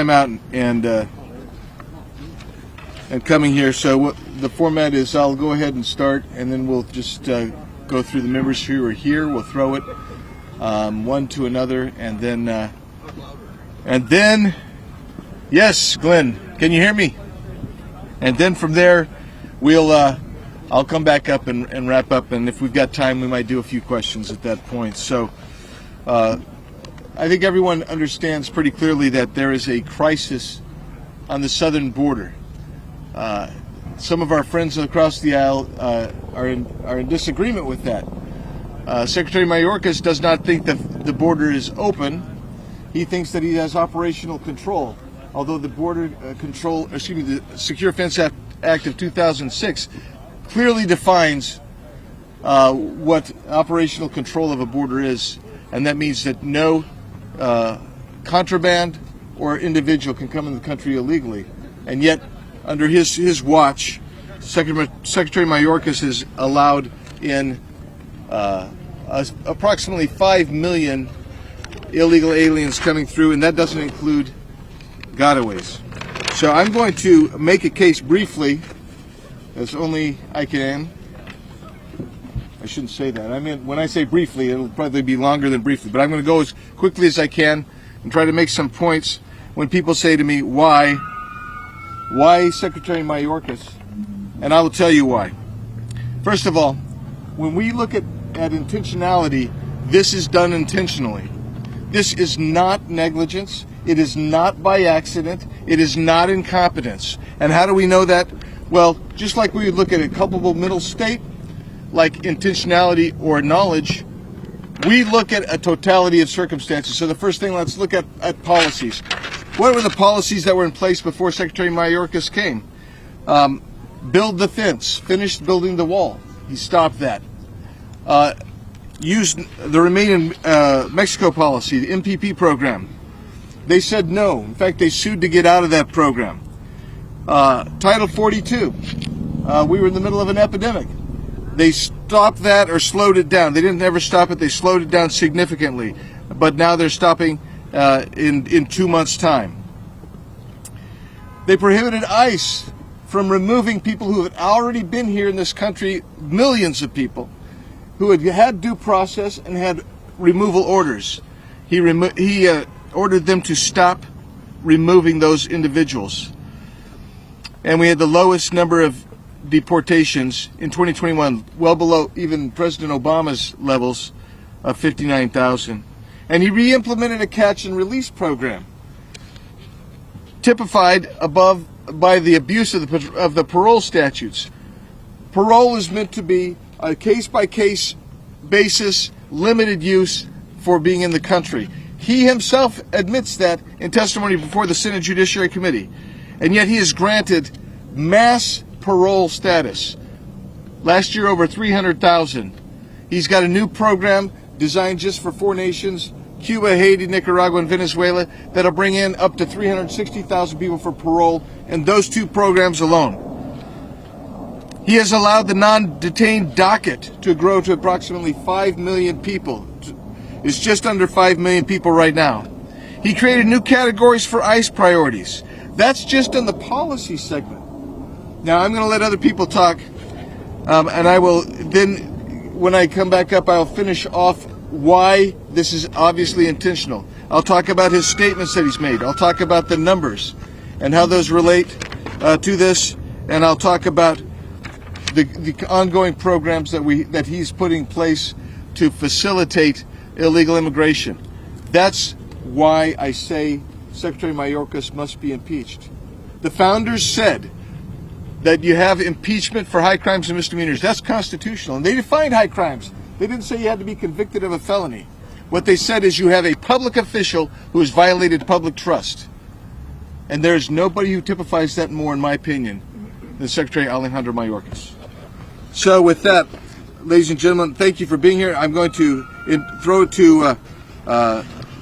time out and coming here. So what the format is, I'll go ahead and start, and then we'll just go through the members who are here. We'll throw it one to another, and then yes, Glenn, can you hear me? And then from there, I'll come back up and wrap up, and if we've got time, we might do a few questions at that point. So I think everyone understands pretty clearly that there is a crisis on the southern border. Some of our friends across the aisle are in disagreement with that. Secretary Mayorkas does not think that the border is open. He thinks that he has operational control. Although the the Secure Fence Act of 2006 clearly defines what operational control of a border is, and that means that no contraband or individual can come in the country illegally. And yet, under his watch, Secretary Mayorkas has allowed in approximately 5 million illegal aliens coming through, and that doesn't include gotaways. So I'm going to make a case briefly, as only I can. I shouldn't say that. I mean, when I say briefly, it'll probably be longer than briefly, but I'm going to go as quickly as I can and try to make some points when people say to me, why Secretary Mayorkas? And I will tell you why. First of all, when we look at intentionality, this is done intentionally. This is not negligence. It is not by accident. It is not incompetence. And how do we know that? Well, just like we would look at a culpable mental state, like intentionality or knowledge, we look at a totality of circumstances. So the first thing, let's look at policies. What were the policies that were in place before Secretary Mayorkas came? Build the fence, finish building the wall. He stopped that. Used the Remain in Mexico policy, the MPP program. They said no. In fact, they sued to get out of that program. Title 42. We were in the middle of an epidemic. They stopped that or slowed it down. They didn't ever stop it. They slowed it down significantly. But now they're stopping in 2 months' time. They prohibited ICE from removing people who had already been here in this country, millions of people, who had due process and had removal orders. He ordered them to stop removing those individuals. And we had the lowest number of deportations in 2021, well below even President Obama's levels of 59,000. And he re-implemented a catch and release program, typified above by the abuse of the parole statutes. Parole is meant to be a case-by-case basis, limited use for being in the country. He himself admits that in testimony before the Senate Judiciary Committee. And yet he is granted mass parole status. Last year, over 300,000. He's got a new program designed just for 4 nations, Cuba, Haiti, Nicaragua, and Venezuela, that'll bring in up to 360,000 people for parole in those 2 programs alone. He has allowed the non-detained docket to grow to approximately 5 million people. It's just under 5 million people right now. He created new categories for ICE priorities. That's just in the policy segment. Now, I'm going to let other people talk, and I will then, when I come back up, I'll finish off why this is obviously intentional. I'll talk about his statements that he's made. I'll talk about the numbers and how those relate to this, and I'll talk about the ongoing programs that he's putting in place to facilitate illegal immigration. That's why I say Secretary Mayorkas must be impeached. The founders said that you have impeachment for high crimes and misdemeanors. That's constitutional. And they defined high crimes. They didn't say you had to be convicted of a felony. What they said is you have a public official who has violated public trust. And there's nobody who typifies that more, in my opinion, than Secretary Alejandro Mayorkas. So with that, ladies and gentlemen, thank you for being here. I'm going to throw it to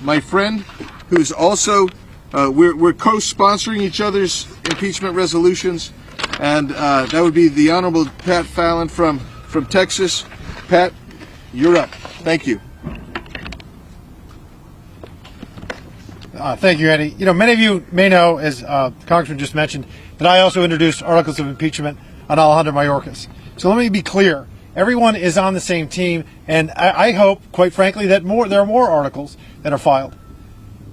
my friend, who's also, we're co-sponsoring each other's impeachment resolutions. And that would be the Honorable Pat Fallon from Texas. Pat, you're up. Thank you. Thank you, Andy. You know, many of you may know, as the Congressman just mentioned, that I also introduced articles of impeachment on Alejandro Mayorkas. So let me be clear. Everyone is on the same team, and I hope, quite frankly, that there are more articles that are filed,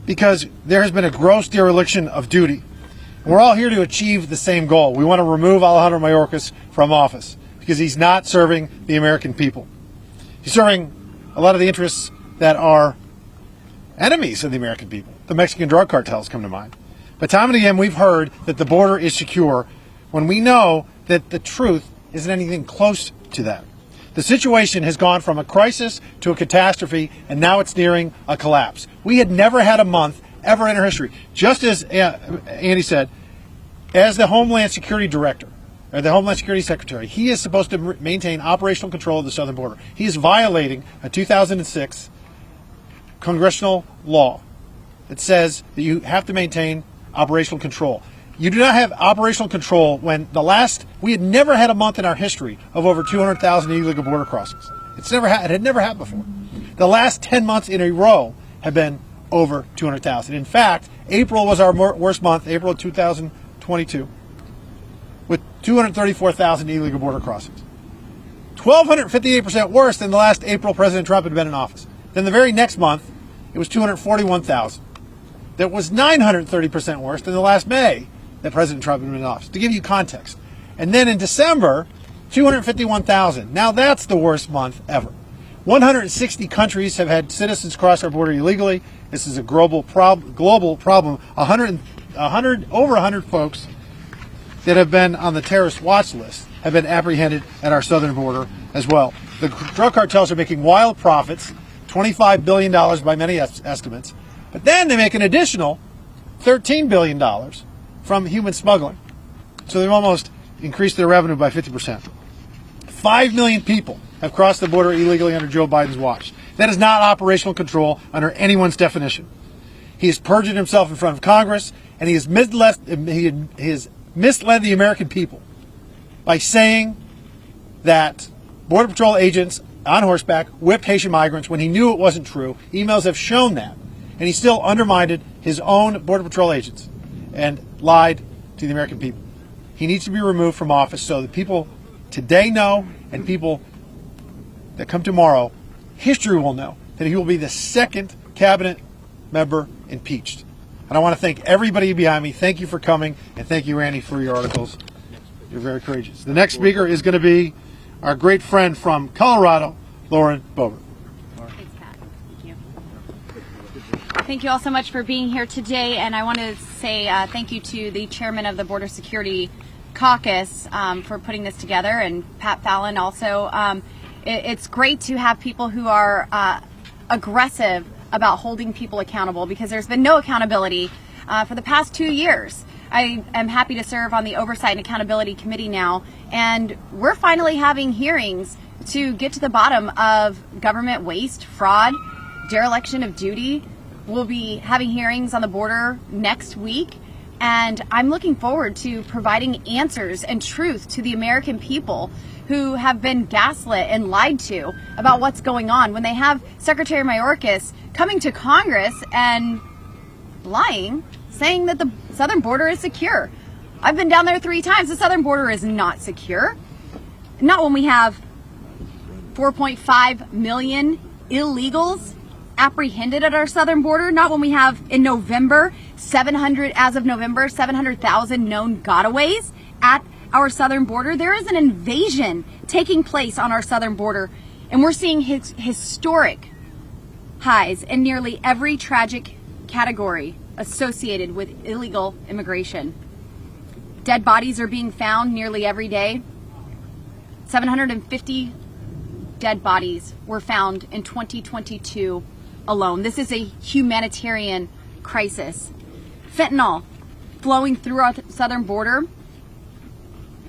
because there has been a gross dereliction of duty. We're all here to achieve the same goal. We want to remove Alejandro Mayorkas from office because he's not serving the American people. He's serving a lot of the interests that are enemies of the American people. The Mexican drug cartels come to mind. But time and again, we've heard that the border is secure when we know that the truth isn't anything close to that. The situation has gone from a crisis to a catastrophe, and now it's nearing a collapse. We had never had a month ever in our history. Just as Andy said, as the Homeland Security Director, or the Homeland Security Secretary, he is supposed to maintain operational control of the southern border. He is violating a 2006 Congressional law that says that you have to maintain operational control. You do not have operational control when we had never had a month in our history of over 200,000 illegal border crossings. It had never happened before. The last 10 months in a row have been over 200,000. In fact, April was our worst month, April of 2022, with 234,000 illegal border crossings. 1,258% worse than the last April President Trump had been in office. Then the very next month, it was 241,000. That was 930% worse than the last May that President Trump had been in office, to give you context. And then in December, 251,000. Now that's the worst month ever. 160 countries have had citizens cross our border illegally. This is a global problem. Over 100 folks that have been on the terrorist watch list have been apprehended at our southern border as well. The drug cartels are making wild profits, $25 billion by many estimates, but then they make an additional $13 billion from human smuggling. So they've almost increased their revenue by 50%. 5 million people have crossed the border illegally under Joe Biden's watch. That is not operational control under anyone's definition. He has perjured himself in front of Congress, and he has misled the American people by saying that Border Patrol agents on horseback whipped Haitian migrants when he knew it wasn't true. Emails have shown that. And he still undermined his own Border Patrol agents and lied to the American people. He needs to be removed from office so that people today know, and people that come tomorrow, history will know that he will be the second cabinet member impeached. And I want to thank everybody behind me. Thank you for coming, and thank you, Randy, for your articles. You're very courageous. The next speaker is going to be our great friend from Colorado, Lauren Boebert. Thanks, Pat. Thank you. Thank you all so much for being here today, and I want to say thank you to the chairman of the Border Security Caucus for putting this together, and Pat Fallon also. It's great to have people who are aggressive about holding people accountable, because there's been no accountability for the past 2 years. I am happy to serve on the Oversight and Accountability Committee now, and we're finally having hearings to get to the bottom of government waste, fraud, dereliction of duty. We'll be having hearings on the border next week, and I'm looking forward to providing answers and truth to the American people who have been gaslit and lied to about what's going on, when they have Secretary Mayorkas coming to Congress and lying, saying that the southern border is secure. I've been down there 3 times. The southern border is not secure. Not when we have 4.5 million illegals apprehended at our southern border. Not when we have, in November, 700,000 known gotaways at our southern border. There is an invasion taking place on our southern border, and we're seeing historic highs in nearly every tragic category associated with illegal immigration. Dead bodies are being found nearly every day. 750 dead bodies were found in 2022 alone. This is a humanitarian crisis. Fentanyl flowing through our southern border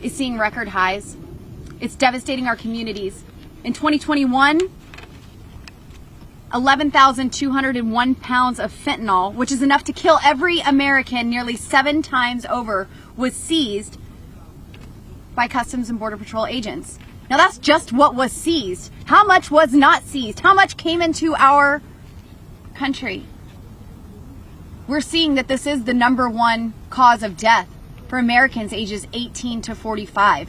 is seeing record highs. It's devastating our communities. In 2021, 11,201 pounds of fentanyl, which is enough to kill every American nearly 7 times over, was seized by Customs and Border Patrol agents. Now that's just what was seized. How much was not seized? How much came into our country? we're seeing that this is the #1 cause of death for Americans ages 18 to 45.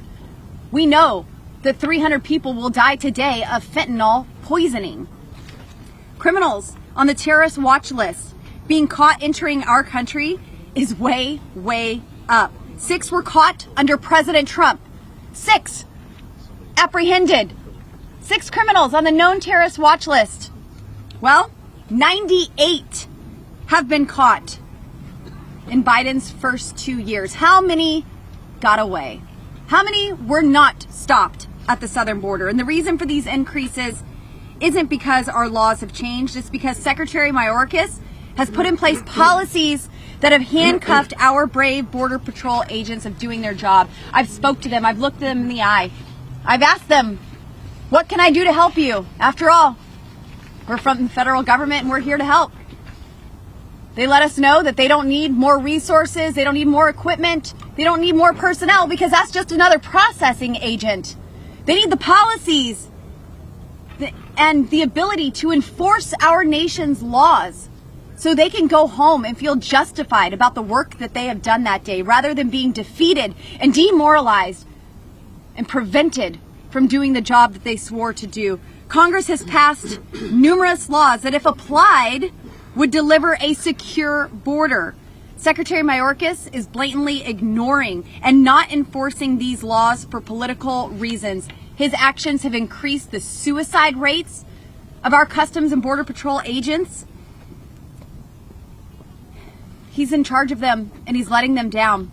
We know that 300 people will die today of fentanyl poisoning. Criminals on the terrorist watch list being caught entering our country is way, way up. 6 were caught under President Trump. 6 apprehended. 6 criminals on the known terrorist watch list. Well, 98 have been caught in Biden's first 2 years. How many got away? How many were not stopped at the southern border? And the reason for these increases isn't because our laws have changed. It's because Secretary Mayorkas has put in place policies that have handcuffed our brave Border Patrol agents of doing their job. I've spoke to them. I've looked them in the eye. I've asked them, what can I do to help you? After all, we're from the federal government and we're here to help. They let us know that they don't need more resources, they don't need more equipment, they don't need more personnel because that's just another processing agent. They need the policies and the ability to enforce our nation's laws so they can go home and feel justified about the work that they have done that day rather than being defeated and demoralized and prevented from doing the job that they swore to do. Congress has passed numerous laws that, if applied, would deliver a secure border. Secretary Mayorkas is blatantly ignoring and not enforcing these laws for political reasons. His actions have increased the suicide rates of our Customs and Border Patrol agents. He's in charge of them and he's letting them down.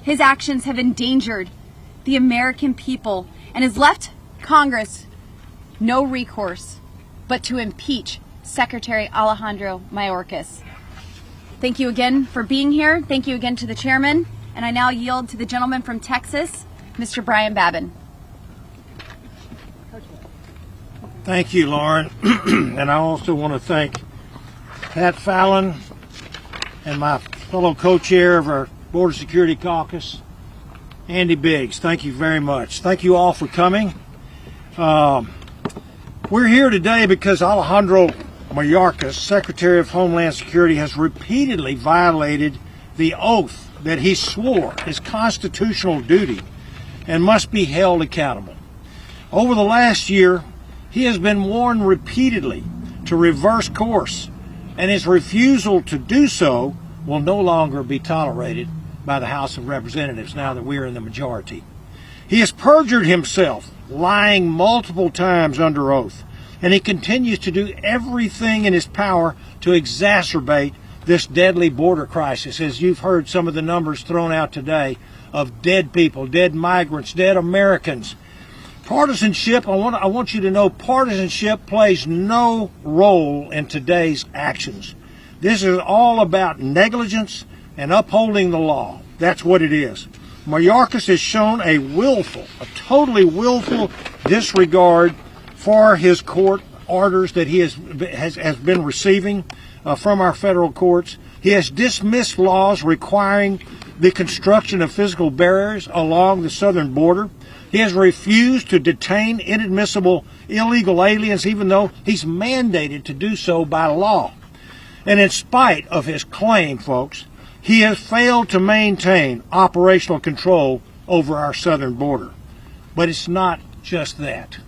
His actions have endangered the American people and has left Congress no recourse but to impeach Secretary Alejandro Mayorkas. Thank you again for being here. Thank you again to the chairman. And I now yield to the gentleman from Texas, Mr. Brian Babin. Thank you, Lauren. And I also want to thank Pat Fallon and my fellow co-chair of our Border Security Caucus, Andy Biggs. Thank you very much. Thank you all for coming. We're here today because Alejandro Mayorkas, Secretary of Homeland Security, has repeatedly violated the oath that he swore, his constitutional duty, and must be held accountable. Over the last year, he has been warned repeatedly to reverse course, and his refusal to do so will no longer be tolerated by the House of Representatives now that we are in the majority. He has perjured himself, lying multiple times under oath, and he continues to do everything in his power to exacerbate this deadly border crisis, as you've heard some of the numbers thrown out today of dead people, dead migrants, dead Americans. Partisanship, I want you to know, partisanship plays no role in today's actions. This is all about negligence and upholding the law. That's what it is. Mayorkas has shown a totally willful disregard for his court orders that he has been receiving from our federal courts. He has dismissed laws requiring the construction of physical barriers along the southern border. He has refused to detain inadmissible illegal aliens, even though he's mandated to do so by law. And in spite of his claim, folks, he has failed to maintain operational control over our southern border. But it's not just that.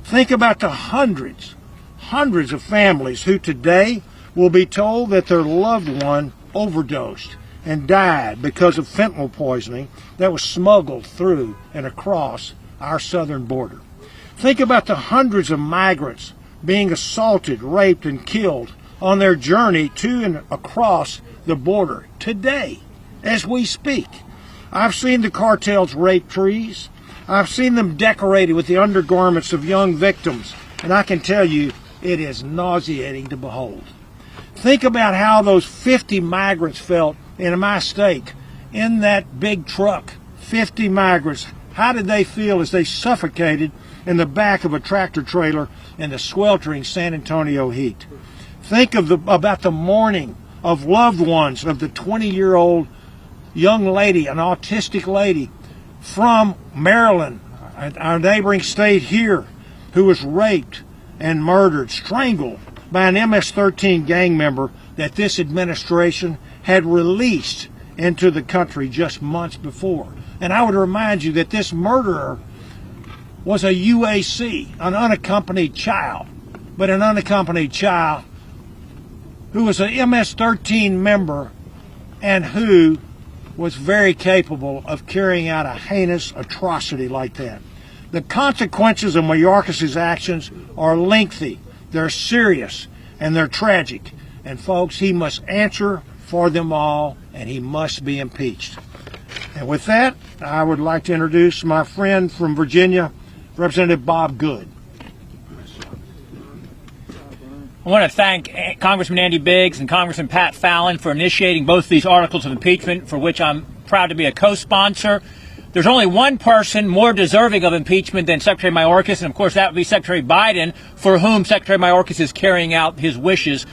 Think about the hundreds of families who today will be told that their loved one overdosed and died because of fentanyl poisoning that was smuggled through and across our southern border. Think about the hundreds of migrants being assaulted, raped, and killed on their journey to and across the border today as we speak. I've seen the cartels rape trees. I've seen them decorated with the undergarments of young victims, and I can tell you it is nauseating to behold. Think about how those 50 migrants felt in my state in that big truck. 50 migrants. How did they feel as they suffocated in the back of a tractor trailer in the sweltering San Antonio heat? Think about the mourning of loved ones of the 20-year-old young lady, an autistic lady from Maryland, our neighboring state here, who was raped and murdered, strangled by an MS-13 gang member that this administration had released into the country just months before. And I would remind you that this murderer was a UAC, an unaccompanied child, but an unaccompanied child who was an MS-13 member and who was very capable of carrying out a heinous atrocity like that. The consequences of Mayorkas' actions are lengthy, they're serious, and they're tragic. And folks, he must answer for them all, and he must be impeached. And with that, I would like to introduce my friend from Virginia, Representative Bob Good. I want to thank Congressman Andy Biggs and Congressman Pat Fallon for initiating both these articles of impeachment, for which I'm proud to be a co-sponsor. There's only one person more deserving of impeachment than Secretary Mayorkas, and of course that would be Secretary Biden, for whom Secretary Mayorkas is carrying out his wishes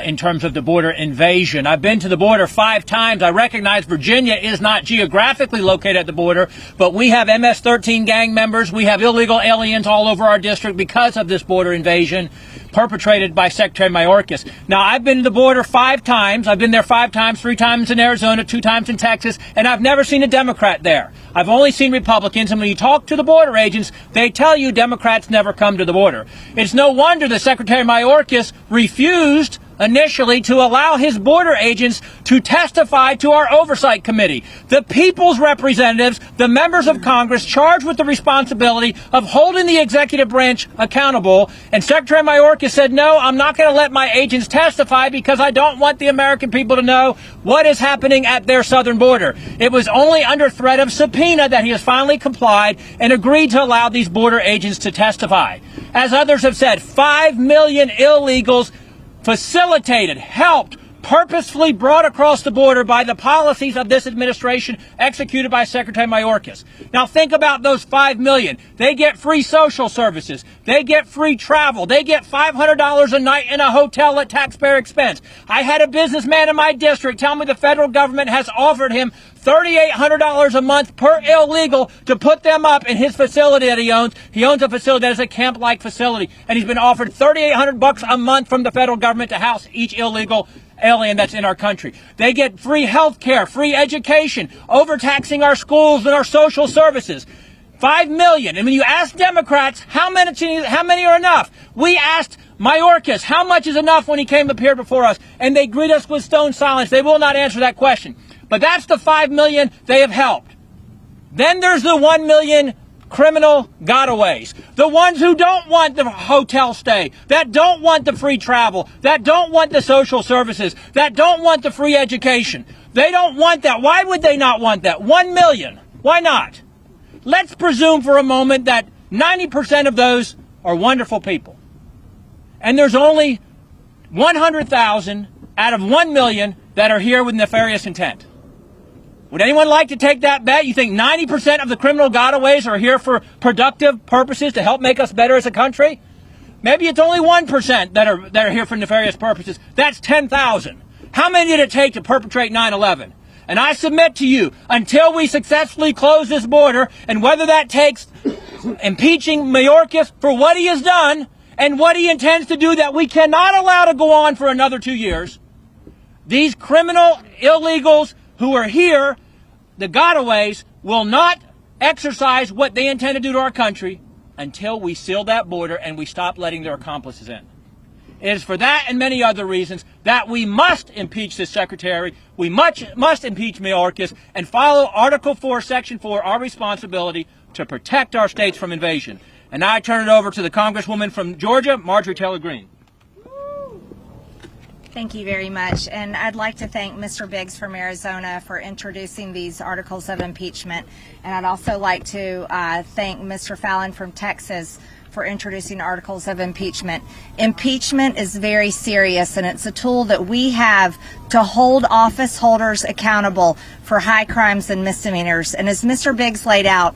in terms of the border invasion. I've been to the border 5 times. I recognize Virginia is not geographically located at the border, but we have MS-13 gang members. We have illegal aliens all over our district because of this border invasion perpetrated by Secretary Mayorkas. Now, I've been to the border 5 times. I've been there 5 times, 3 times in Arizona, 2 times in Texas, and I've never seen a Democrat there. I've only seen Republicans, and when you talk to the border agents, they tell you Democrats never come to the border. It's no wonder that Secretary Mayorkas refused initially to allow his border agents to testify to our oversight committee. The people's representatives, the members of Congress charged with the responsibility of holding the executive branch accountable, and Secretary Mayorkas said, no, I'm not going to let my agents testify because I don't want the American people to know what is happening at their southern border. It was only under threat of subpoena that he has finally complied and agreed to allow these border agents to testify. As others have said, 5 million illegals facilitated, helped, purposefully brought across the border by the policies of this administration executed by Secretary Mayorkas. Now think about those 5 million. They get free social services. They get free travel. They get $500 a night in a hotel at taxpayer expense. I had a businessman in my district tell me the federal government has offered him $3,800 a month per illegal to put them up in his facility that he owns. He owns a facility that is a camp-like facility, and he's been offered $3,800 a month from the federal government to house each illegal alien that's in our country. They get free health care, free education, overtaxing our schools and our social services. 5 million. And when you ask Democrats how many are enough, we asked Mayorkas how much is enough when he came up here before us, and they greet us with stone silence. They will not answer that question. But that's the 5 million they have helped. Then there's the 1 million criminal gotaways. The ones who don't want the hotel stay, that don't want the free travel, that don't want the social services, that don't want the free education. They don't want that. Why would they not want that? 1 million. Why not? Let's presume for a moment that 90% of those are wonderful people. And there's only 100,000 out of 1 million that are here with nefarious intent. Would anyone like to take that bet? You think 90% of the criminal gotaways are here for productive purposes to help make us better as a country? Maybe it's only 1% that are here for nefarious purposes. That's 10,000. How many did it take to perpetrate 9/11? And I submit to you, until we successfully close this border, and whether that takes impeaching Mayorkas for what he has done and what he intends to do that we cannot allow to go on for another 2 years, these criminal illegals who are here, the gotaways, will not exercise what they intend to do to our country until we seal that border and we stop letting their accomplices in. It is for that and many other reasons that we must impeach this secretary, we must impeach Mayorkas, and follow Article 4, Section 4, our responsibility to protect our states from invasion. And now I turn it over to the Congresswoman from Georgia, Marjorie Taylor Greene. Thank you very much. And I'd like to thank Mr. Biggs from Arizona for introducing these articles of impeachment. And I'd also like to thank Mr. Fallon from Texas for introducing articles of impeachment. Impeachment is very serious, and it's a tool that we have to hold office holders accountable for high crimes and misdemeanors. And as Mr. Biggs laid out,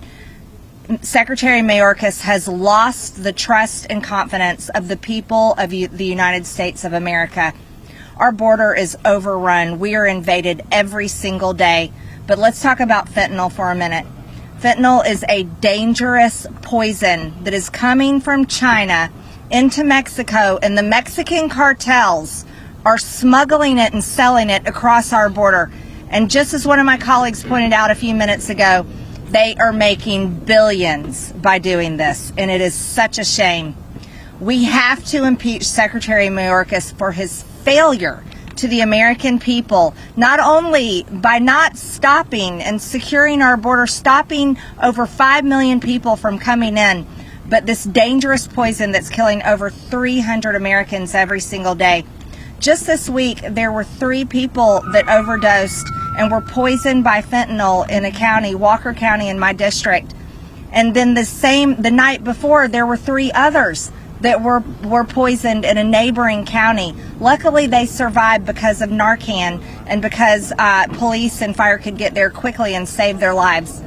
Secretary Mayorkas has lost the trust and confidence of the people of the United States of America. Our border is overrun. We are invaded every single day. But let's talk about fentanyl for a minute. Fentanyl is a dangerous poison that is coming from China into Mexico, and the Mexican cartels are smuggling it and selling it across our border. And just as one of my colleagues pointed out a few minutes ago, they are making billions by doing this, and it is such a shame. We have to impeach Secretary Mayorkas for his failure to the American people, not only by not stopping and securing our border, stopping over 5 million people from coming in, but this dangerous poison that's killing over 300 Americans every single day. Just this week, there were 3 people that overdosed and were poisoned by fentanyl in a county, Walker County in my district. And then the night before, there were 3 others that were poisoned in a neighboring county. Luckily, they survived because of Narcan and because police and fire could get there quickly and save their lives.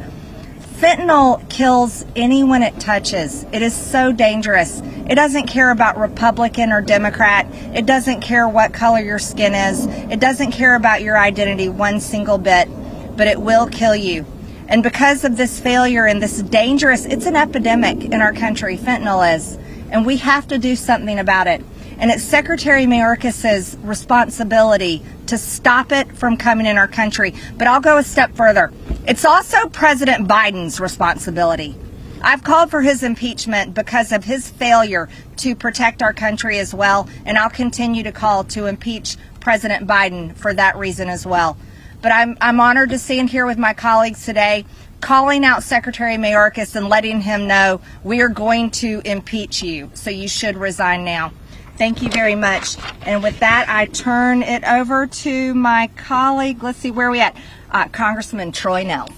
Fentanyl kills anyone it touches. It is so dangerous. It doesn't care about Republican or Democrat. It doesn't care what color your skin is. It doesn't care about your identity one single bit, but it will kill you. And because of this failure and this dangerous, it's an epidemic in our country, fentanyl is, and we have to do something about it. And it's Secretary Mayorkas' responsibility to stop it from coming in our country. But I'll go a step further. It's also President Biden's responsibility. I've called for his impeachment because of his failure to protect our country as well, and I'll continue to call to impeach President Biden for that reason as well. But I'm honored to stand here with my colleagues today, calling out Secretary Mayorkas and letting him know we are going to impeach you, so you should resign now. Thank you very much. And with that, I turn it over to my colleague. Let's see, where are we at? Congressman Troy Nels.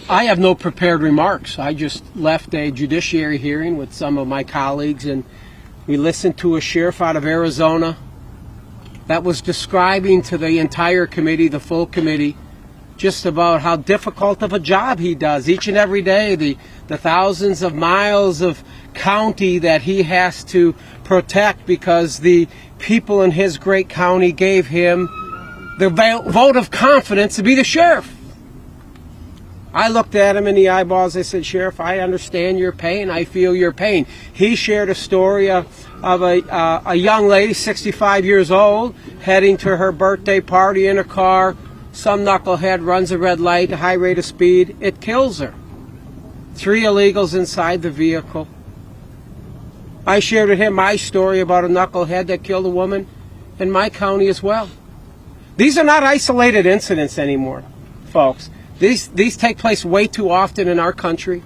I have no prepared remarks. I just left a judiciary hearing with some of my colleagues, and we listened to a sheriff out of Arizona that was describing to the entire committee, the full committee, just about how difficult of a job he does each and every day, the thousands of miles of county that he has to protect because the people in his great county gave him the vote of confidence to be the sheriff. I looked at him in the eyeballs. I said, Sheriff, I understand your pain. I feel your pain. He shared a story of a young lady, 65 years old, heading to her birthday party in a car. Some knucklehead runs a red light, a high rate of speed. It kills her. 3 illegals inside the vehicle. I shared with him my story about a knucklehead that killed a woman in my county as well. These are not isolated incidents anymore, folks. These take place way too often in our country.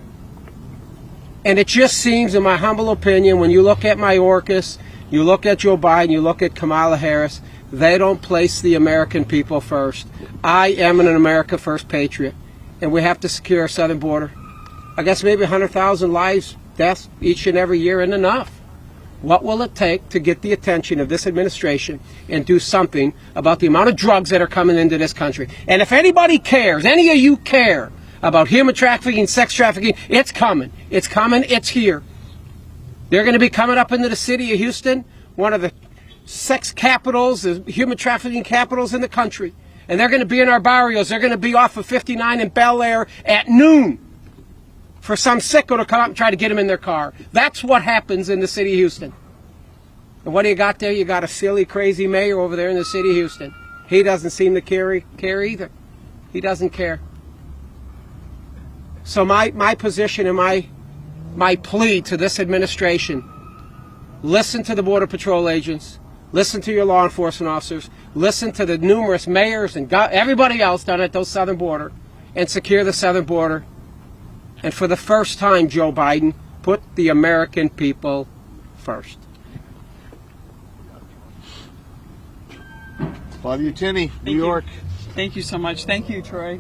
And it just seems, in my humble opinion, when you look at Mayorkas, you look at Joe Biden, you look at Kamala Harris, they don't place the American people first. I am an America First patriot, and we have to secure our southern border. I guess maybe 100,000 lives, deaths each and every year isn't enough. What will it take to get the attention of this administration and do something about the amount of drugs that are coming into this country? And if anybody cares, any of you care about human trafficking, sex trafficking, it's coming. It's coming. It's here. They're going to be coming up into the city of Houston, one of the sex capitals, the human trafficking capitals in the country. And they're going to be in our barrios. They're going to be off of 59 in Bel Air at noon for some sicko to come up and try to get them in their car. That's what happens in the city of Houston. And what do you got there? You got a silly, crazy mayor over there in the city of Houston. He doesn't seem to care either. He doesn't care. So my position and my plea to this administration, listen to the Border Patrol agents, listen to your law enforcement officers, listen to the numerous mayors and everybody else down at those southern border, and secure the southern border. And for the first time, Joe Biden, put the American people first. Flavia Tinney, New York. Thank you so much. Thank you, Troy.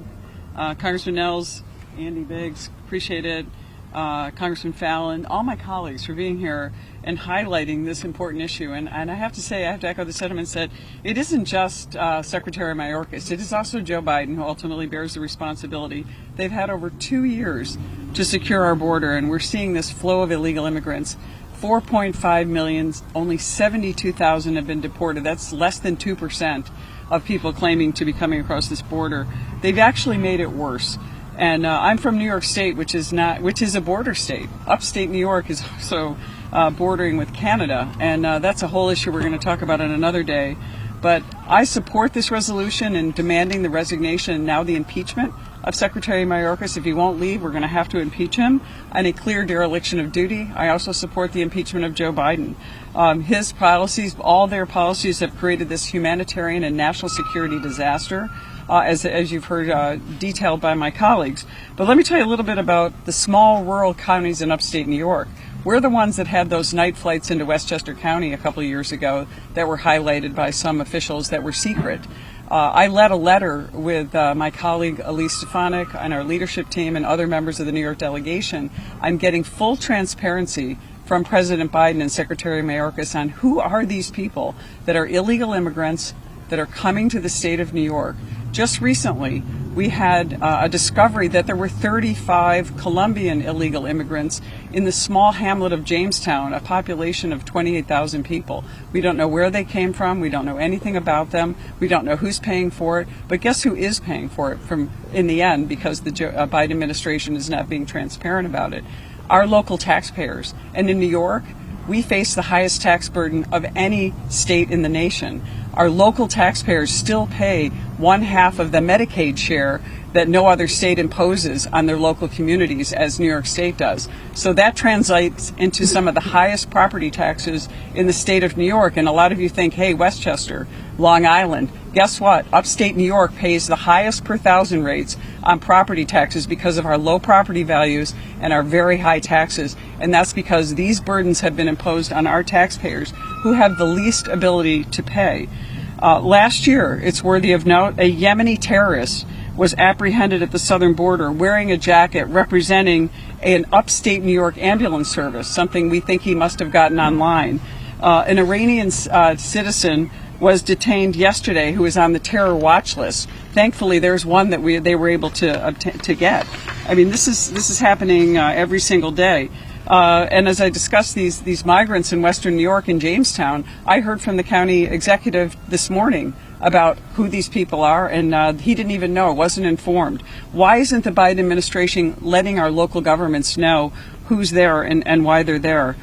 Congressman Nels, Andy Biggs, appreciate it. Congressman Fallon, all my colleagues for being here and highlighting this important issue. And I have to say, I have to echo the sentiments that it isn't just Secretary Mayorkas, it is also Joe Biden who ultimately bears the responsibility. They've had over 2 years to secure our border, and we're seeing this flow of illegal immigrants. 4.5 million, only 72,000 have been deported. That's less than 2% of people claiming to be coming across this border. They've actually made it worse. And I'm from New York State, which is a border state. Upstate New York is also bordering with Canada, and that's a whole issue we're going to talk about on another day. But I support this resolution in demanding the resignation and now the impeachment of Secretary Mayorkas. If he won't leave, we're going to have to impeach him, and a clear dereliction of duty. I also support the impeachment of Joe Biden. His policies, all their policies, have created this humanitarian and national security disaster, as you've heard detailed by my colleagues. But let me tell you a little bit about the small rural counties in upstate New York. We're the ones that had those night flights into Westchester County a couple of years ago that were highlighted by some officials that were secret. I led a letter with my colleague Elise Stefanik and our leadership team and other members of the New York delegation. I'm getting full transparency from President Biden and Secretary Mayorkas on who are these people that are illegal immigrants that are coming to the state of New York. Just recently, we had a discovery that there were 35 Colombian illegal immigrants in the small hamlet of Jamestown, a population of 28,000 people. We don't know where they came from. We don't know anything about them. We don't know who's paying for it. But guess who is paying for it in the end, because the Biden administration is not being transparent about it? Our local taxpayers. And in New York, we face the highest tax burden of any state in the nation. Our local taxpayers still pay 1/2 of the Medicaid share that no other state imposes on their local communities as New York State does. So that translates into some of the highest property taxes in the state of New York. And a lot of you think, hey, Westchester, Long Island. Guess what? Upstate New York pays the highest per thousand rates on property taxes because of our low property values and our very high taxes. And that's because these burdens have been imposed on our taxpayers who have the least ability to pay. Last year, it's worthy of note, a Yemeni terrorist was apprehended at the southern border wearing a jacket representing an upstate New York ambulance service, something we think he must have gotten online. An Iranian citizen was detained yesterday who is on the terror watch list. Thankfully, there's one that they were able to get. I mean, this is happening every single day. And as I discussed these migrants in Western New York in Jamestown, I heard from the county executive this morning about who these people are, and he didn't even know, wasn't informed. Why isn't the Biden administration letting our local governments know who's there and why they're there?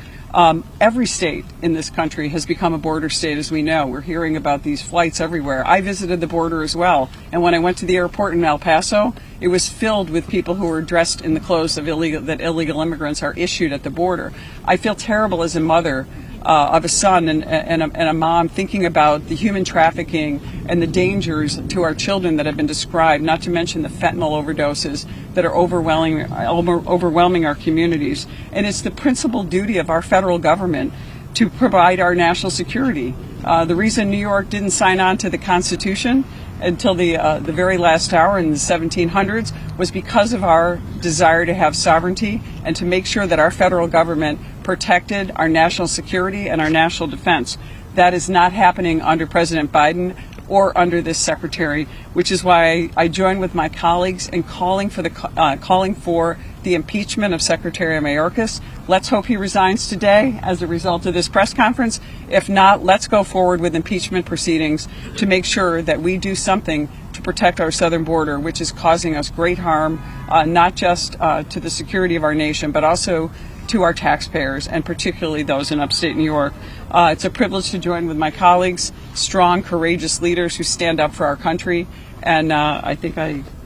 Every state in this country has become a border state, as we know. We're hearing about these flights everywhere. I visited the border as well, and when I went to the airport in El Paso, it was filled with people who were dressed in the clothes of illegal immigrants are issued at the border. I feel terrible as a mother of a son and a mom thinking about the human trafficking and the dangers to our children that have been described, not to mention the fentanyl overdoses that are overwhelming our communities. And it's the principal duty of our federal government to provide our national security. The reason New York didn't sign on to the Constitution until the very last hour in the 1700s was because of our desire to have sovereignty and to make sure that our federal government protected our national security and our national defense. That is not happening under President Biden or under this secretary, which is why I join with my colleagues in calling for the impeachment of Secretary Mayorkas. Let's hope he resigns today as a result of this press conference. If not, let's go forward with impeachment proceedings to make sure that we do something to protect our southern border, which is causing us great harm, not just to the security of our nation, but also to our taxpayers, and particularly those in upstate New York. It's a privilege to join with my colleagues, strong, courageous leaders who stand up for our country. And I think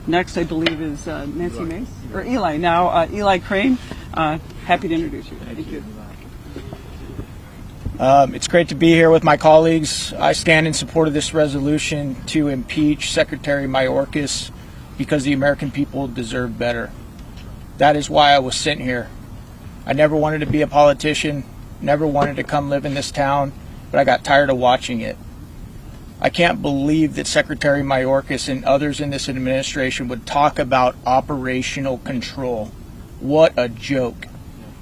next, I believe, is Nancy Mace, or Eli. Now, Eli Crane, happy to introduce you. Thank you. It's great to be here with my colleagues. I stand in support of this resolution to impeach Secretary Mayorkas because the American people deserve better. That is why I was sent here. I never wanted to be a politician, never wanted to come live in this town, but I got tired of watching it. I can't believe that Secretary Mayorkas and others in this administration would talk about operational control. What a joke.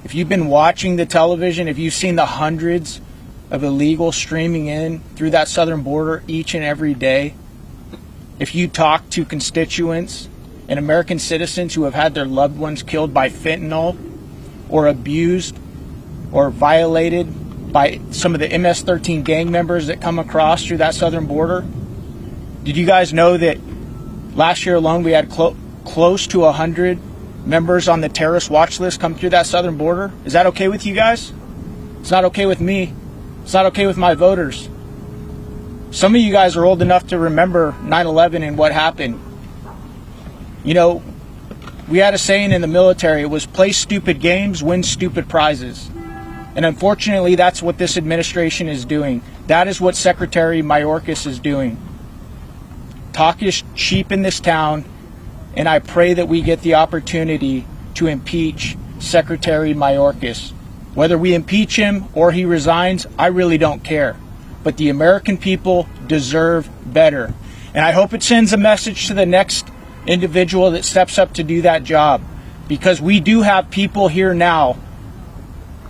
If you've been watching the television, if you've seen the hundreds of illegals streaming in through that southern border each and every day, if you talk to constituents and American citizens who have had their loved ones killed by fentanyl or abused or violated by some of the MS-13 gang members that come across through that southern border, did you guys know that last year alone we had close to 100 members on the terrorist watch list come through that southern border? Is that okay with you guys? It's not okay with me. It's not okay with my voters. Some of you guys are old enough to remember 9/11 and what happened. You know, we had a saying in the military, it was play stupid games, win stupid prizes. And unfortunately, that's what this administration is doing. That is what Secretary Mayorkas is doing. Talk is cheap in this town, and I pray that we get the opportunity to impeach Secretary Mayorkas. Whether we impeach him or he resigns, I really don't care. But the American people deserve better. And I hope it sends a message to the next individual that steps up to do that job, because we do have people here now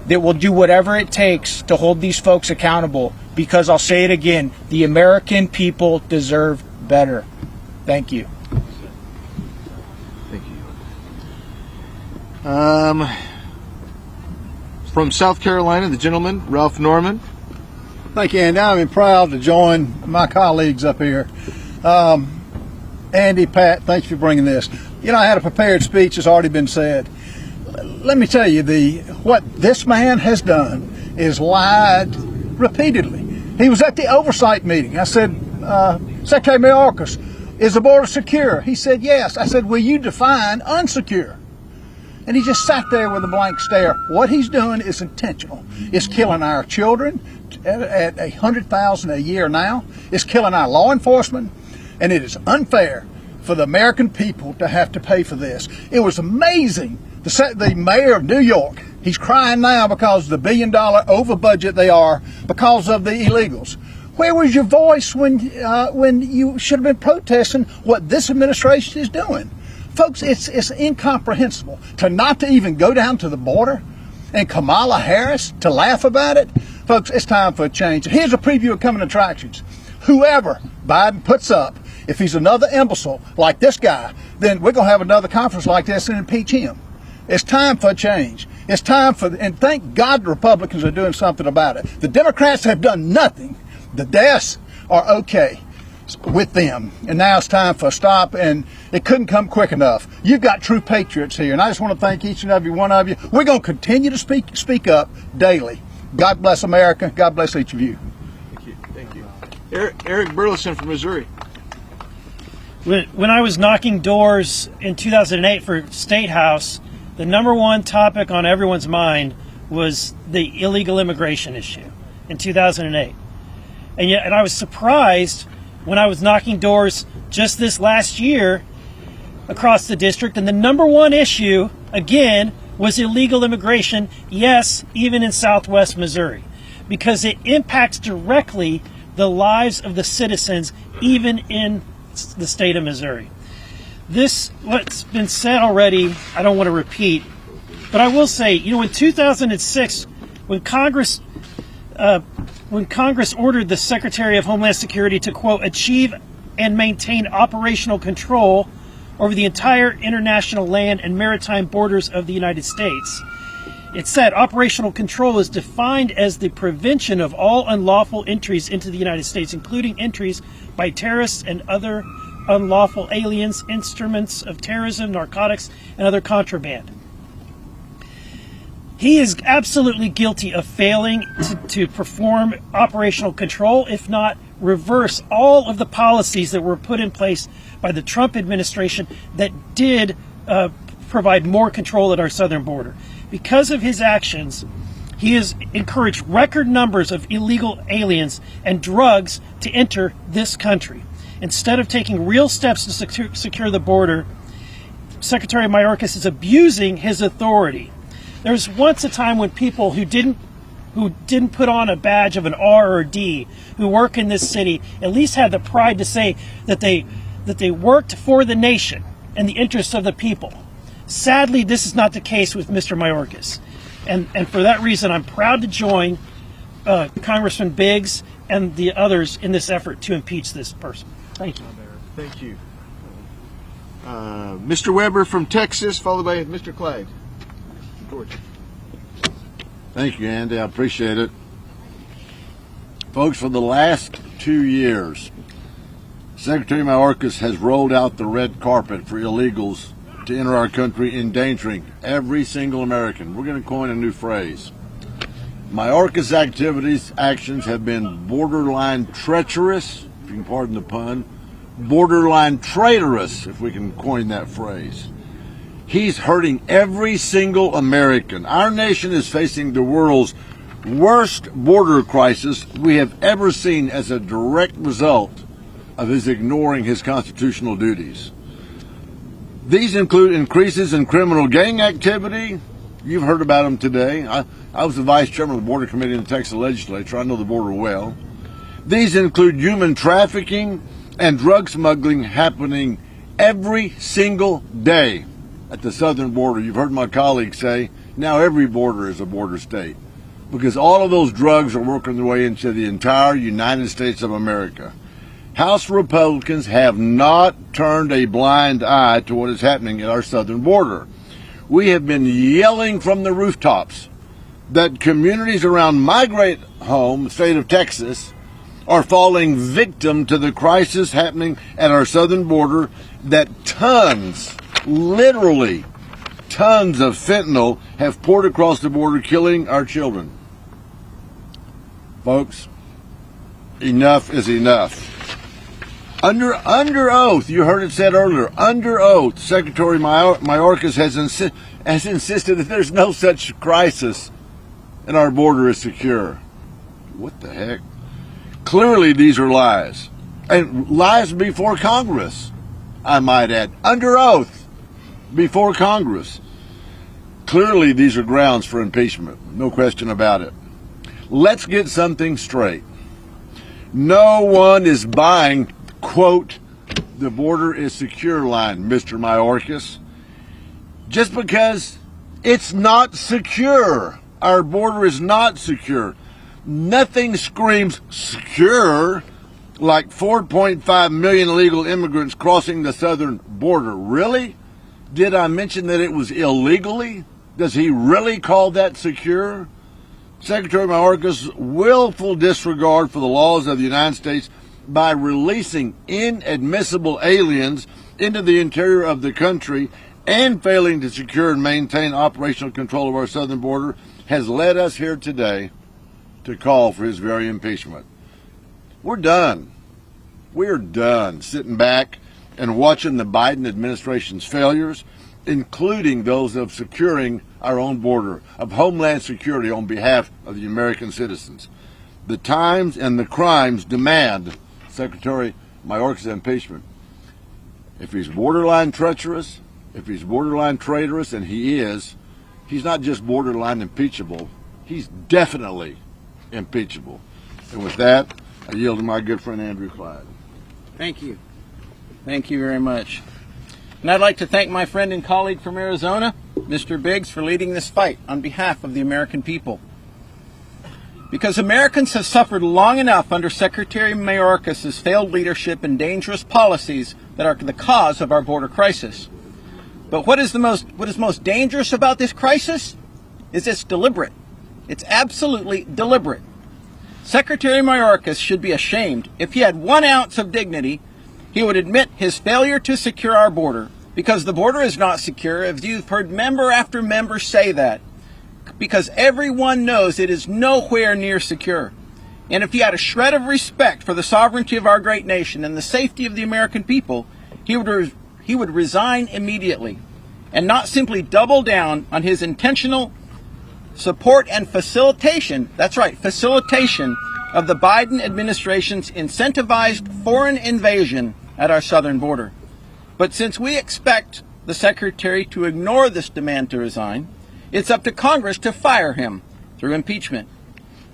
that will do whatever it takes to hold these folks accountable, because I'll say it again, the American people deserve better. Thank you. Thank you. From South Carolina, the gentleman, Ralph Norman. Thank you, Andy. I'm proud to join my colleagues up here. Andy, Pat, thanks for bringing this. You know, I had a prepared speech, has already been said. Let me tell you, what this man has done is lied repeatedly. He was at the oversight meeting. I said, Secretary Mayorkas, is the border secure? He said, yes. I said, will you define unsecure? And he just sat there with a blank stare. What he's doing is intentional. It's killing our children at $100,000 a year now. It's killing our law enforcement. And it is unfair for the American people to have to pay for this. It was amazing. The mayor of New York, he's crying now because of the $1 billion over budget they are because of the illegals. Where was your voice when you should have been protesting what this administration is doing? Folks, it's incomprehensible to not to even go down to the border and Kamala Harris to laugh about it. Folks, it's time for a change. Here's a preview of coming attractions. Whoever Biden puts up, if he's another imbecile like this guy, then we're going to have another conference like this and impeach him. It's time for a change. It's time for, and thank God the Republicans are doing something about it. The Democrats have done nothing. The deaths are okay with them. And now it's time for a stop, and it couldn't come quick enough. You've got true patriots here, and I just want to thank each and every one of you. We're going to continue to speak up daily. God bless America. God bless each of you. Thank you. Eric Burleson from Missouri. When I was knocking doors in 2008 for State House, the number one topic on everyone's mind was the illegal immigration issue in 2008. And I was surprised when I was knocking doors just this last year across the district, and the number one issue, again, was illegal immigration, yes, even in Southwest Missouri, because it impacts directly the lives of the citizens, even in the state of Missouri. This, what's been said already, I don't want to repeat, but I will say, in 2006, when Congress ordered the Secretary of Homeland Security to, quote, achieve and maintain operational control over the entire international land and maritime borders of the United States, it said operational control is defined as the prevention of all unlawful entries into the United States, including entries by terrorists and other unlawful aliens, instruments of terrorism, narcotics, and other contraband. He is absolutely guilty of failing to perform operational control, if not reverse all of the policies that were put in place by the Trump administration that did provide more control at our southern border. Because of his actions, he has encouraged record numbers of illegal aliens and drugs to enter this country. Instead of taking real steps to secure the border, Secretary Mayorkas is abusing his authority. There was once a time when people who didn't put on a badge of an R or D, who work in this city, at least had the pride to say that they worked for the nation and the interests of the people. Sadly, this is not the case with Mr. Mayorkas. And for that reason, I'm proud to join Congressman Biggs and the others in this effort to impeach this person. Thank you. Thank you. Mr. Weber from Texas, followed by Mr. Clyde. George. Thank you, Andy. I appreciate it. Folks, for the last 2 years, Secretary Mayorkas has rolled out the red carpet for illegals to enter our country, endangering every single American. We're going to coin a new phrase. Mayorkas' actions have been borderline treacherous, if you can pardon the pun, borderline traitorous, if we can coin that phrase. He's hurting every single American. Our nation is facing the world's worst border crisis we have ever seen as a direct result of his ignoring his constitutional duties. These include increases in criminal gang activity. You've heard about them today. I was the vice chairman of the border committee in the Texas legislature. I know the border well. These include human trafficking and drug smuggling happening every single day at the southern border. You've heard my colleagues say, now every border is a border state, because all of those drugs are working their way into the entire United States of America. House Republicans have not turned a blind eye to what is happening at our southern border. We have been yelling from the rooftops that communities around my great home, state of Texas, are falling victim to the crisis happening at our southern border, that tons, literally tons of fentanyl have poured across the border, killing our children. Folks, enough is enough. Under oath, you heard it said earlier, under oath, Secretary Mayorkas has insisted that there's no such crisis and our border is secure. What the heck? Clearly these are lies. And lies before Congress, I might add. Under oath, before Congress. Clearly these are grounds for impeachment. No question about it. Let's get something straight. No one is buying, quote, the border is secure line, Mr. Mayorkas, just because it's not secure. Our border is not secure. Nothing screams secure like 4.5 million illegal immigrants crossing the southern border. Really? Did I mention that it was illegally? Does he really call that secure? Secretary Mayorkas' willful disregard for the laws of the United States by releasing inadmissible aliens into the interior of the country and failing to secure and maintain operational control of our southern border has led us here today to call for his very impeachment. We're done. We're done sitting back and watching the Biden administration's failures, including those of securing our own border, of Homeland Security on behalf of the American citizens. The times and the crimes demand Secretary Mayorkas' impeachment. If he's borderline treacherous, if he's borderline traitorous, and he is, he's not just borderline impeachable, he's definitely impeachable. And with that, I yield to my good friend Andrew Clyde. Thank you. Thank you very much. And I'd like to thank my friend and colleague from Arizona, Mr. Biggs, for leading this fight on behalf of the American people. Because Americans have suffered long enough under Secretary Mayorkas' failed leadership and dangerous policies that are the cause of our border crisis. But what is most dangerous about this crisis is it's deliberate. It's absolutely deliberate. Secretary Mayorkas should be ashamed. If he had 1 ounce of dignity, he would admit his failure to secure our border, because the border is not secure, as you've heard member after member say that, because everyone knows it is nowhere near secure. And if he had a shred of respect for the sovereignty of our great nation and the safety of the American people, he would resign immediately, and not simply double down on his intentional support and facilitation, that's right, facilitation of the Biden administration's incentivized foreign invasion at our southern border. But since we expect the Secretary to ignore this demand to resign, it's up to Congress to fire him through impeachment.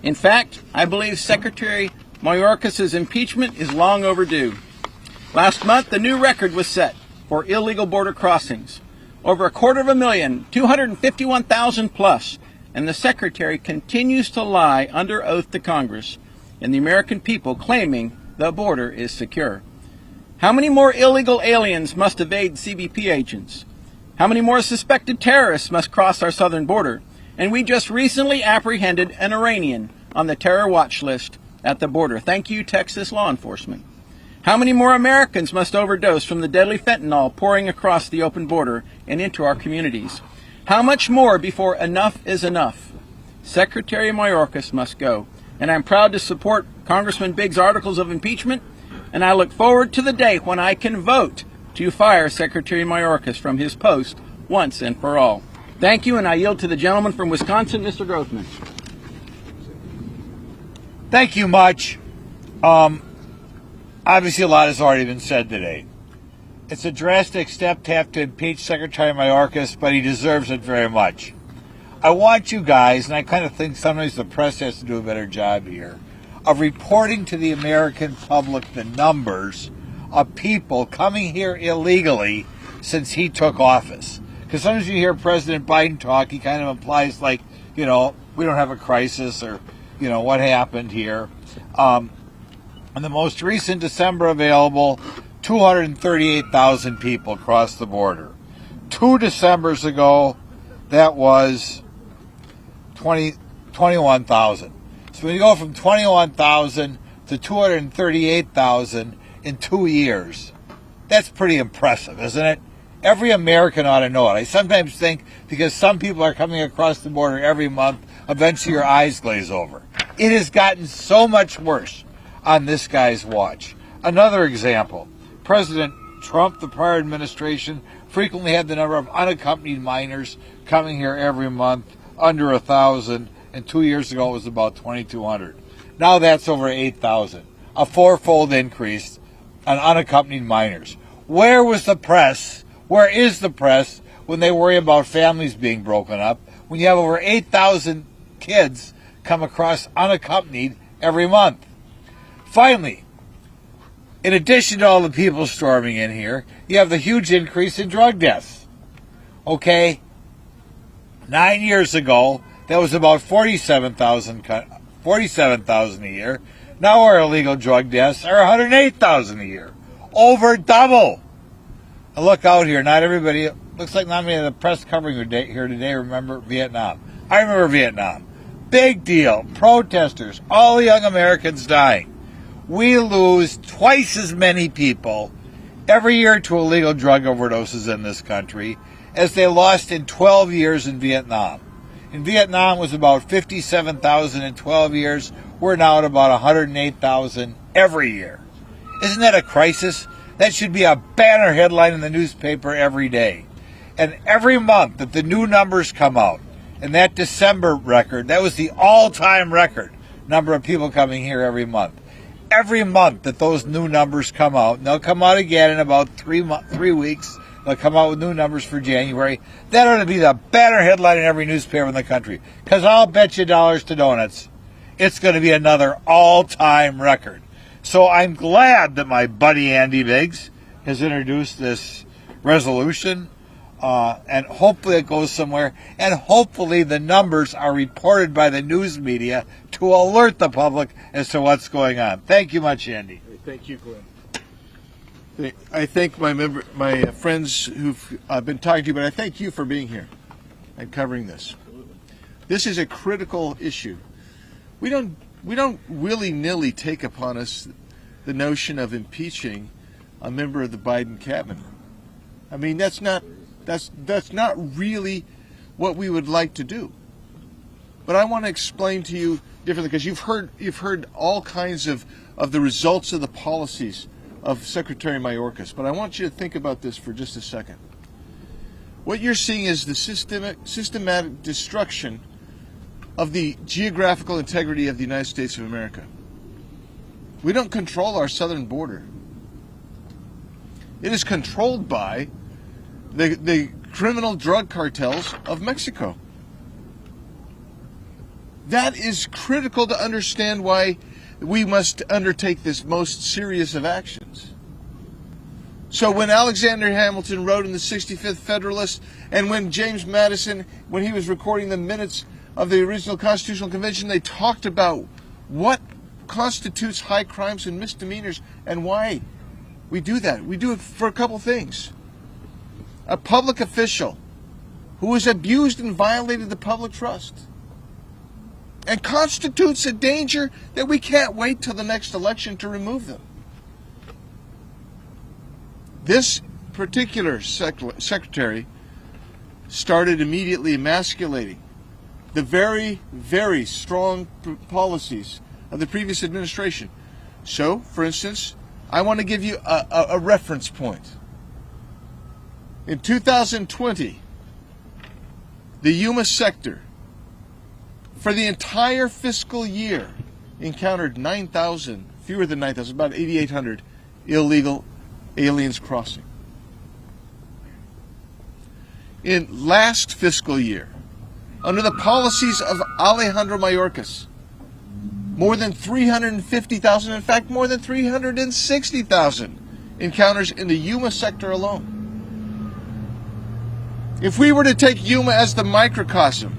In fact, I believe Secretary Mayorkas' impeachment is long overdue. Last month, the new record was set for illegal border crossings. Over 250,000, 251,000 plus, and the Secretary continues to lie under oath to Congress and the American people, claiming the border is secure. How many more illegal aliens must evade CBP agents? How many more suspected terrorists must cross our southern border? And we just recently apprehended an Iranian on the terror watch list at the border. Thank you, Texas law enforcement. How many more Americans must overdose from the deadly fentanyl pouring across the open border and into our communities? How much more before enough is enough? Secretary Mayorkas must go. And I'm proud to support Congressman Biggs' articles of impeachment, and I look forward to the day when I can vote to fire Secretary Mayorkas from his post once and for all. Thank you, and I yield to the gentleman from Wisconsin, Mr. Grothman. Thank you much. Obviously, a lot has already been said today. It's a drastic step to have to impeach Secretary Mayorkas, but he deserves it very much. I want you guys, and I kind of think sometimes the press has to do a better job here, of reporting to the American public the numbers of people coming here illegally since he took office. Because sometimes you hear President Biden talk, he kind of implies like, we don't have a crisis or, what happened here. In the most recent December available, 238,000 people crossed the border. 2 Decembers ago, that was 21,000. So when you go from 21,000 to 238,000 in 2 years, that's pretty impressive, isn't it? Every American ought to know it. I sometimes think because some people are coming across the border every month, eventually your eyes glaze over. It has gotten so much worse on this guy's watch. Another example, President Trump, the prior administration, frequently had the number of unaccompanied minors coming here every month under 1,000, and 2 years ago it was about 2,200. Now that's over 8,000, a fourfold increase on unaccompanied minors. Where was the press? Where is the press when they worry about families being broken up, when you have over 8,000 kids come across unaccompanied every month? Finally, in addition to all the people storming in here, you have the huge increase in drug deaths. Okay, 9 years ago, that was about 47,000 a year. Now our illegal drug deaths are 108,000 a year. Over double. And look out here, not everybody, looks like not many of the press covering here today remember Vietnam. I remember Vietnam. Big deal. Protesters, all the young Americans dying. We lose twice as many people every year to illegal drug overdoses in this country as they lost in 12 years in Vietnam. In Vietnam was about 57,000 in 12 years. We're now at about 108,000 every year. Isn't that a crisis? That should be a banner headline in the newspaper every day. And every month that the new numbers come out, and that December record, that was the all-time record number of people coming here every month. Every month that those new numbers come out, and they'll come out again in about 3 weeks, they'll come out with new numbers for January. That ought to be the banner headline in every newspaper in the country. Because I'll bet you dollars to donuts, it's going to be another all-time record. So I'm glad that my buddy Andy Biggs has introduced this resolution, and hopefully it goes somewhere, and hopefully the numbers are reported by the news media to alert the public as to what's going on. Thank you much, Andy. Thank you, Glenn. I thank my friends who've been talking to you, but I thank you for being here and covering this. This is a critical issue. We don't willy-nilly take upon us the notion of impeaching a member of the Biden cabinet. I mean, that's not really what we would like to do. But I want to explain to you differently, because you've heard all kinds of the results of the policies of Secretary Mayorkas. But I want you to think about this for just a second. What you're seeing is the systematic destruction of the geographical integrity of the United States of America. We don't control our southern border. It is controlled by the criminal drug cartels of Mexico. That is critical to understand why we must undertake this most serious of actions. So when Alexander Hamilton wrote in the 65th Federalist, and when James Madison, when he was recording the minutes of the original Constitutional Convention, they talked about what constitutes high crimes and misdemeanors and why we do that. We do it for a couple things. A public official who has abused and violated the public trust and constitutes a danger that we can't wait till the next election to remove them. This particular secretary started immediately emasculating the very, very strong policies of the previous administration. So, for instance, I want to give you a reference point. In 2020, the Yuma sector, for the entire fiscal year, encountered 9,000, fewer than 9,000, about 8,800 illegal aliens crossing. In last fiscal year, under the policies of Alejandro Mayorkas, more than 350,000, in fact, more than 360,000 encounters in the Yuma sector alone. If we were to take Yuma as the microcosm,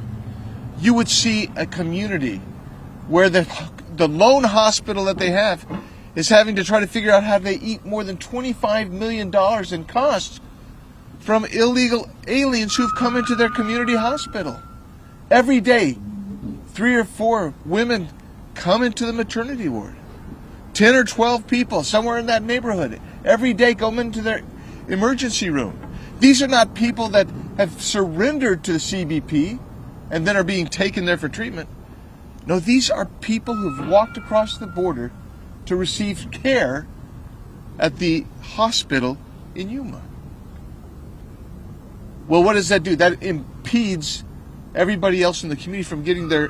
you would see a community where the lone hospital that they have is having to try to figure out how they eat more than $25 million in costs from illegal aliens who've come into their community hospital. Every day, 3 or 4 women come into the maternity ward. 10 or 12 people, somewhere in that neighborhood, every day go into their emergency room. These are not people that have surrendered to the CBP and then are being taken there for treatment. No, these are people who've walked across the border to receive care at the hospital in Yuma. Well, what does that do? That impedes everybody else in the community from getting their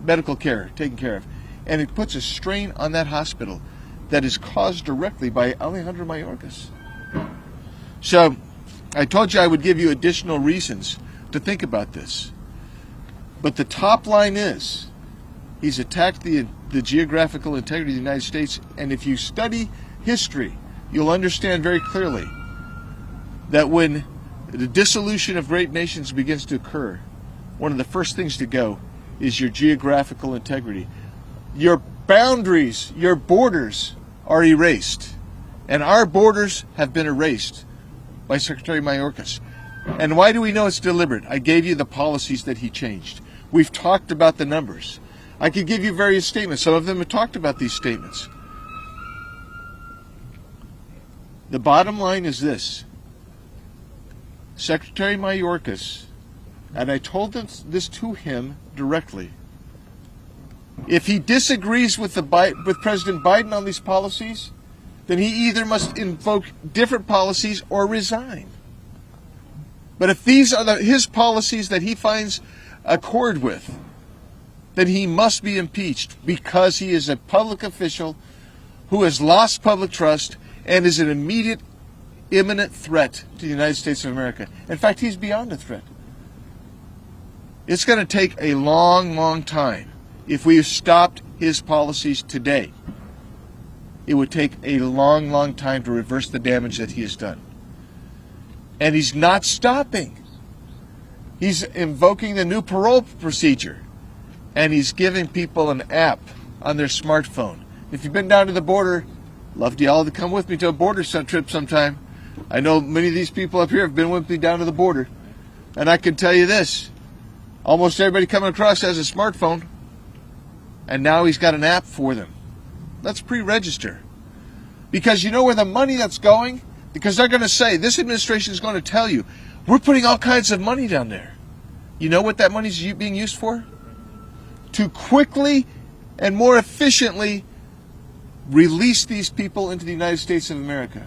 medical care taken care of. And it puts a strain on that hospital that is caused directly by Alejandro Mayorkas. So, I told you I would give you additional reasons to think about this. But the top line is, he's attacked the geographical integrity of the United States, and if you study history, you'll understand very clearly that when the dissolution of great nations begins to occur, one of the first things to go is your geographical integrity. Your boundaries, your borders are erased. And our borders have been erased by Secretary Mayorkas. And why do we know it's deliberate? I gave you the policies that he changed. We've talked about the numbers. I could give you various statements. Some of them have talked about these statements. The bottom line is this. Secretary Mayorkas, and I told this to him directly, if he disagrees with President Biden on these policies, then he either must invoke different policies or resign. But if these are his policies that he finds accord with, then he must be impeached because he is a public official who has lost public trust and is an immediate, imminent threat to the United States of America. In fact, he's beyond a threat. It's going to take a long, long time. If we stopped his policies today, it would take a long, long time to reverse the damage that he has done. And he's not stopping. He's invoking the new parole procedure. And he's giving people an app on their smartphone. If you've been down to the border, love you all to come with me to a border trip sometime. I know many of these people up here have been with me down to the border. And I can tell you this. Almost everybody coming across has a smartphone. And now he's got an app for them. Let's pre-register. Because you know where the money that's going? Because they're going to say, this administration is going to tell you, we're putting all kinds of money down there. You know what that money is being used for? To quickly and more efficiently release these people into the United States of America.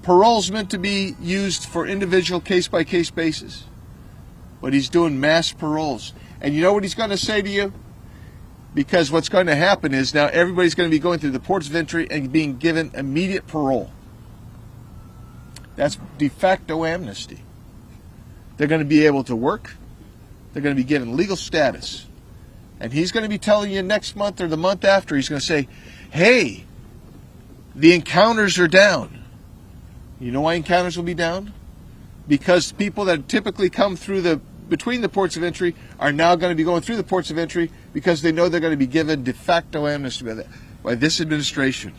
Parole's meant to be used for individual case-by-case basis. But he's doing mass paroles. And you know what he's going to say to you? Because what's going to happen is now everybody's going to be going through the ports of entry and being given immediate parole. That's de facto amnesty. They're going to be able to work. They're going to be given legal status. And he's going to be telling you next month or the month after, he's going to say, hey, the encounters are down. You know why encounters will be down? Because people that typically come through between the ports of entry are now going to be going through the ports of entry because they know they're going to be given de facto amnesty by this administration.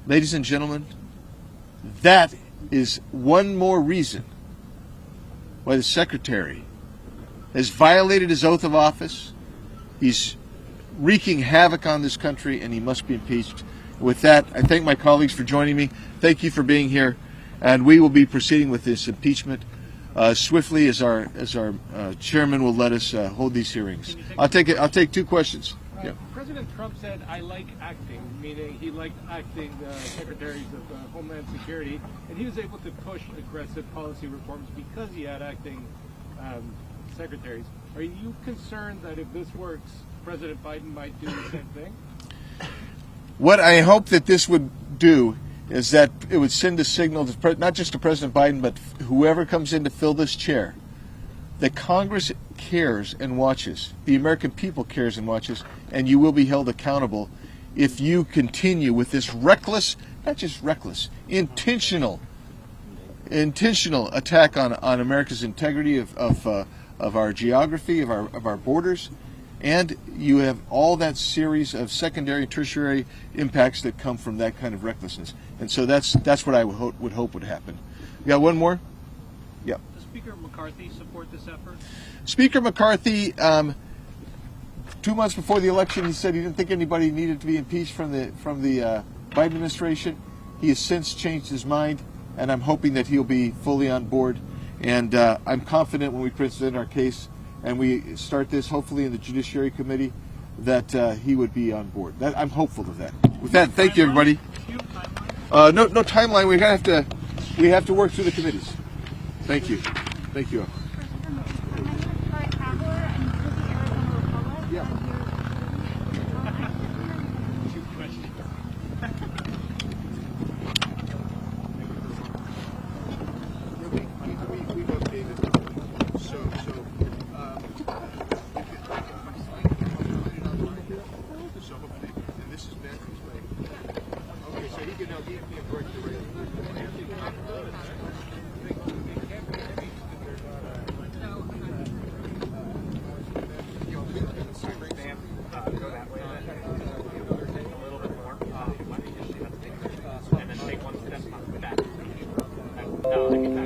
Ladies and gentlemen, that is one more reason why the Secretary has violated his oath of office. He's wreaking havoc on this country, and he must be impeached. With that, I thank my colleagues for joining me. Thank you for being here, and we will be proceeding with this impeachment swiftly as our chairman will let us hold these hearings. I'll take 2 questions. Yeah. President Trump said, "I like acting," meaning he liked acting secretaries of Homeland Security, and he was able to push aggressive policy reforms because he had acting secretaries. Are you concerned that if this works, President Biden might do the same thing? What I hope that this would do is that it would send a signal to not just to President Biden, but whoever comes in to fill this chair, that Congress cares and watches, the American people cares and watches, and you will be held accountable if you continue with this reckless, not just reckless, intentional attack on America's integrity of our geography, of our borders, and you have all that series of secondary and tertiary impacts that come from that kind of recklessness. And so that's what I would hope would happen. You got one more? Yeah. Does Speaker McCarthy support this effort? Speaker McCarthy, 2 months before the election, he said he didn't think anybody needed to be impeached from the Biden administration. He has since changed his mind, and I'm hoping that he'll be fully on board. And I'm confident when we present our case and we start this, hopefully in the Judiciary Committee, that he would be on board. I'm hopeful of that. With that, thank you, everybody. No timeline. We have to work through the committees. Thank you. Thank you. No,